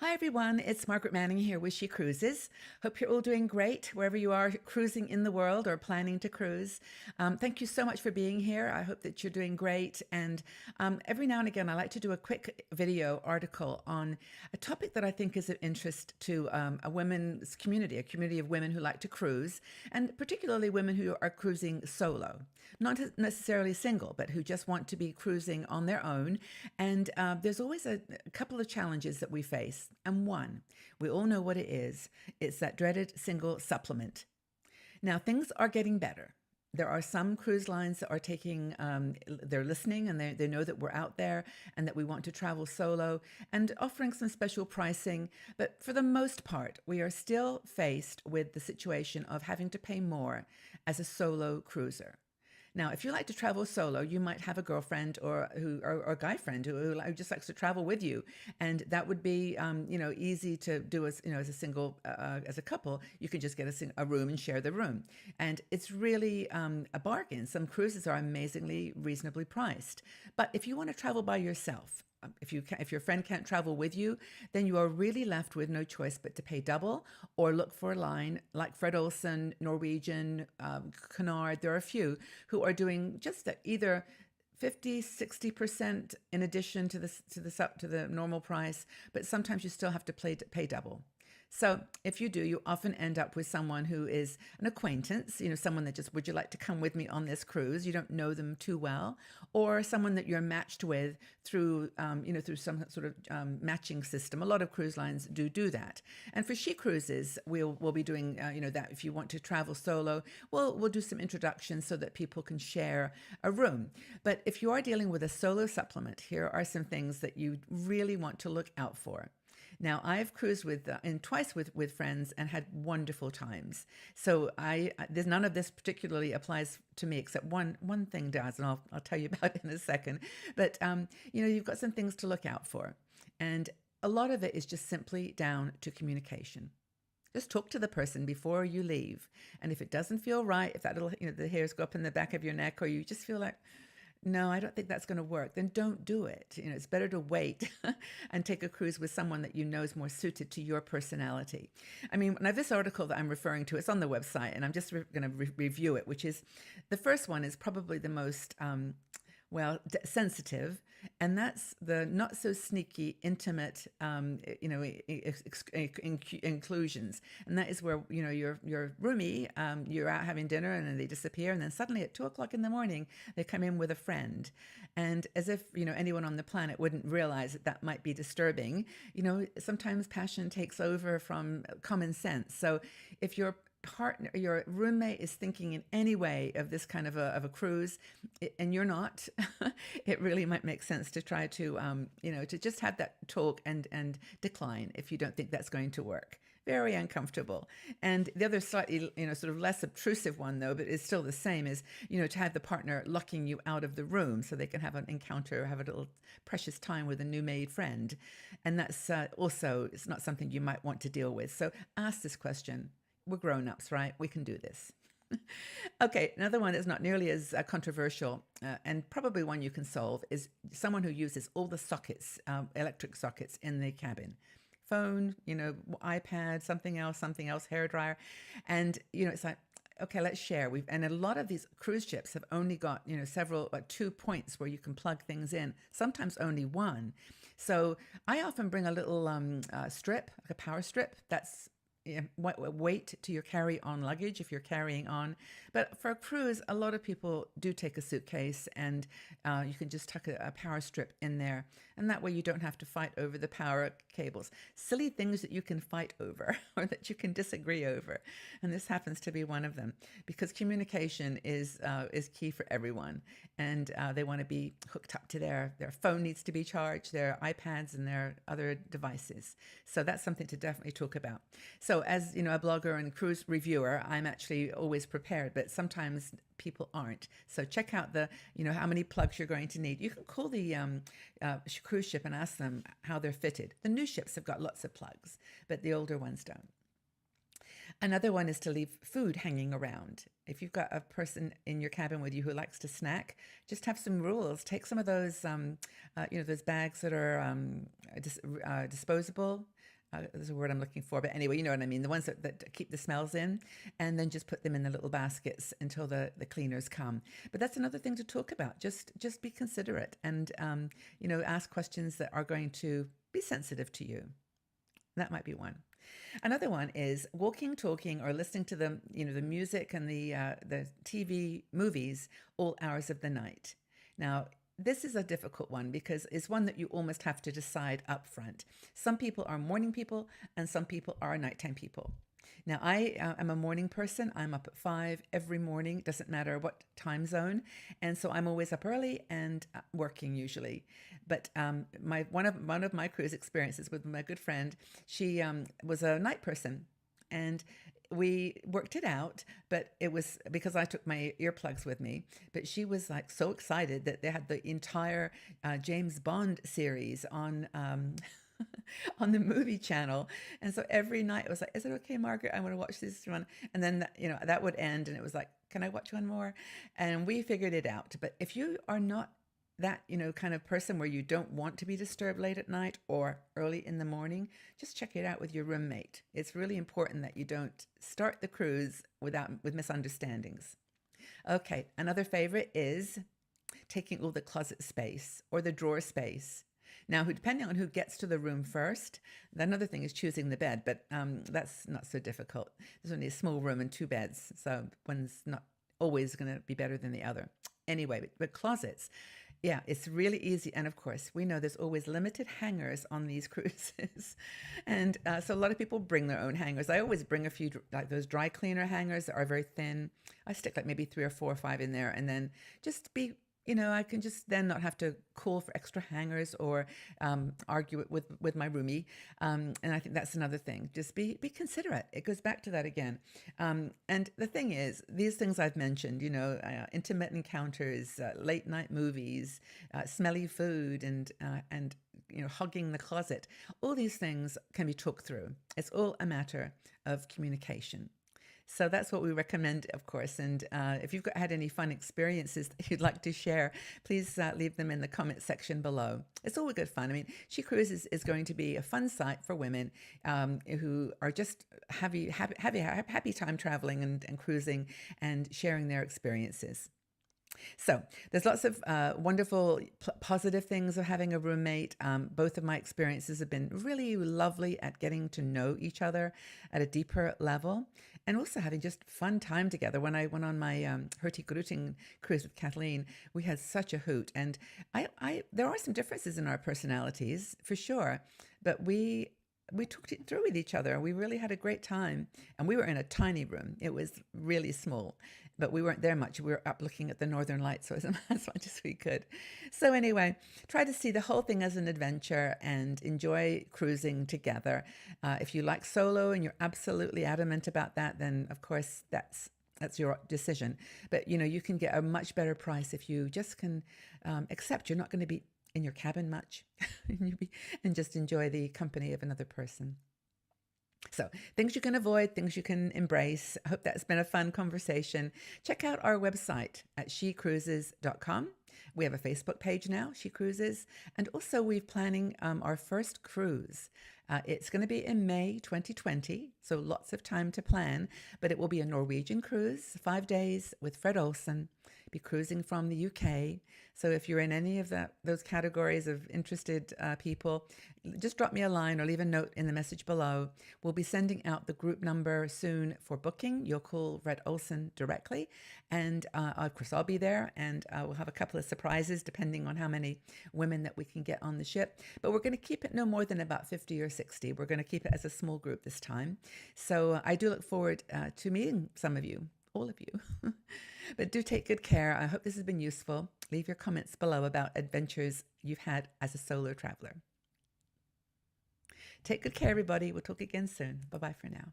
Hi everyone, it's Margaret Manning here with She Cruises. Hope you're all doing great wherever you are cruising in the world or planning to cruise. Thank you so much for being here. I hope that you're doing great. And every now and again, I like to do a quick video article on a topic that I think is of interest to a women's community, a community of women who like to cruise, and particularly women who are cruising solo. Not necessarily single, but who just want to be cruising on their own. And there's always a couple of challenges that we face. And one, we all know what it is. It's that dreaded single supplement. Now, things are getting better. There are some cruise lines that are taking, they're listening and they know that we're out there and that we want to travel solo and offering some special pricing. But for the most part, we are still faced with the situation of having to pay more as a solo cruiser. Now, if you like to travel solo, you might have a girlfriend or a guy friend who just likes to travel with you, and that would be easy to do as as a single as a couple. You can just get a room and share the room, and it's really a bargain. Some cruises are amazingly reasonably priced, but if you want to travel by yourself, if your friend can't travel with you, then you are really left with no choice but to pay double or look for a line like Fred Olsen, Norwegian, Cunard. There are a few who are doing just either 50, 60% in addition to the normal price, but sometimes you still have to pay double. So if you do, you often end up with someone who is an acquaintance, someone that just, would you like to come with me on this cruise? You don't know them too well, or someone that you're matched with through, through some sort of matching system. A lot of cruise lines do that. And for She Cruises, we'll be doing, that. If you want to travel solo, we'll do some introductions so that people can share a room. But if you are dealing with a solo supplement, here are some things that you really want to look out for. Now, I've cruised twice with friends and had wonderful times. So there's none of this particularly applies to me, except one thing does, and I'll tell you about it in a second. But you've got some things to look out for, and a lot of it is just simply down to communication. Just talk to the person before you leave, and if it doesn't feel right, if that little the hairs go up in the back of your neck, or you just feel like, no, I don't think that's going to work, then don't do it. It's better to wait and take a cruise with someone that you know is more suited to your personality. I mean, now this article that I'm referring to, it's on the website, and I'm just going to review it, which is, the first one is probably the most sensitive, and that's the not so sneaky, intimate, inclusions. And that is where, your roomie, you're out having dinner and then they disappear. And then suddenly at 2 o'clock in the morning, they come in with a friend. And as if, anyone on the planet wouldn't realize that might be disturbing. Sometimes passion takes over from common sense. So if your roommate is thinking in any way of this kind of a cruise, and you're not, it really might make sense to try to, to just have that talk and decline if you don't think that's going to work. Very uncomfortable. And the other slightly, sort of less obtrusive one, though, but it's still the same, is, to have the partner locking you out of the room so they can have an encounter, have a little precious time with a new made friend. And that's also, it's not something you might want to deal with. So ask this question. We're grown-ups, right? We can do this. Okay, another one that's not nearly as controversial and probably one you can solve is someone who uses all the sockets, electric sockets in the cabin. Phone, iPad, something else, hairdryer. And, it's like, okay, let's share. And a lot of these cruise ships have only got, several, 2 points where you can plug things in, sometimes only one. So I often bring a little strip, like a power strip, that's weight to your carry-on luggage if you're carrying on. But for a cruise, a lot of people do take a suitcase, and you can just tuck a power strip in there, and that way you don't have to fight over the power cables. Silly things that you can fight over or that you can disagree over, and this happens to be one of them, because communication is key for everyone, and they want to be hooked up to their phone needs to be charged, their iPads and their other devices. So that's something to definitely talk about. So as a blogger and cruise reviewer, I'm actually always prepared, but sometimes people aren't. So check out how many plugs you're going to need. You can call the cruise ship and ask them how they're fitted. The new ships have got lots of plugs, but the older ones don't. Another one is to leave food hanging around. If you've got a person in your cabin with you who likes to snack, just have some rules. Take some of those, those bags that are disposable. there's a word I'm looking for, but anyway, you know what I mean. The ones that keep the smells in, and then just put them in the little baskets until the cleaners come. But that's another thing to talk about. Just be considerate, and ask questions that are going to be sensitive to you. That might be one. Another one is walking, talking, or listening to the music and the TV movies all hours of the night. Now, this is a difficult one because it's one that you almost have to decide up front. Some people are morning people and some people are nighttime people. Now, I am a morning person. I'm up at 5 every morning. Doesn't matter what time zone. And so I'm always up early and working usually. But one of my cruise experiences with my good friend, she was a night person. And we worked it out, but it was because I took my earplugs with me. But she was like so excited that they had the entire James Bond series on on the movie channel. And so every night it was like, is it okay, Margaret? I want to watch this one. And then, that would end. And it was like, can I watch one more? And we figured it out. But if you are not that, kind of person where you don't want to be disturbed late at night or early in the morning, just check it out with your roommate. It's really important that you don't start the cruise with misunderstandings. Okay, another favorite is taking all the closet space or the drawer space. Now, depending on who gets to the room first, another thing is choosing the bed, but that's not so difficult. There's only a small room and 2 beds, so one's not always going to be better than the other. Anyway, but closets, yeah, it's really easy. And of course, we know there's always limited hangers on these cruises. And so a lot of people bring their own hangers. I always bring a few, like those dry cleaner hangers that are very thin. I stick like maybe 3 or 4 or 5 in there, and then just be I can just then not have to call for extra hangers or argue it with my roomie. And I think that's another thing. Just be considerate. It goes back to that again. And the thing is, these things I've mentioned, intimate encounters, late night movies, smelly food, and hugging the closet. All these things can be talked through. It's all a matter of communication. So that's what we recommend, of course. And if you've had any fun experiences that you'd like to share, please leave them in the comment section below. It's all good fun. I mean, She Cruises is going to be a fun site for women who are just happy time traveling and cruising and sharing their experiences. So there's lots of wonderful, positive things of having a roommate. Both of my experiences have been really lovely at getting to know each other at a deeper level, and also having just fun time together. When I went on my Hurtigruten cruise with Kathleen, we had such a hoot. And there are some differences in our personalities, for sure, but we talked it through with each other. We really had a great time. And we were in a tiny room. It was really small, but we weren't there much. We were up looking at the northern lights, so as much as we could. So anyway, try to see the whole thing as an adventure and enjoy cruising together. If you like solo and you're absolutely adamant about that, then of course that's your decision. But you can get a much better price if you just can accept you're not going to be in your cabin much and just enjoy the company of another person. So things you can avoid, things you can embrace. I hope that's been a fun conversation. Check out our website at shecruises.com. We have a Facebook page now, She Cruises, and also we're planning our first cruise. It's going to be in May 2020, so lots of time to plan, but it will be a Norwegian cruise, 5 days with Fred Olsen, be cruising from the UK. So if you're in any of those categories of interested people, just drop me a line or leave a note in the message below. We'll be sending out the group number soon for booking. You'll call Fred Olsen directly. And of course, I'll be there, and we'll have a couple of surprises depending on how many women that we can get on the ship. But we're going to keep it no more than about 50 or 60. We're going to keep it as a small group this time. So I do look forward to meeting some of you, all of you. But do take good care. I hope this has been useful. Leave your comments below about adventures you've had as a solo traveler. Take good care, everybody. We'll talk again soon. Bye-bye for now.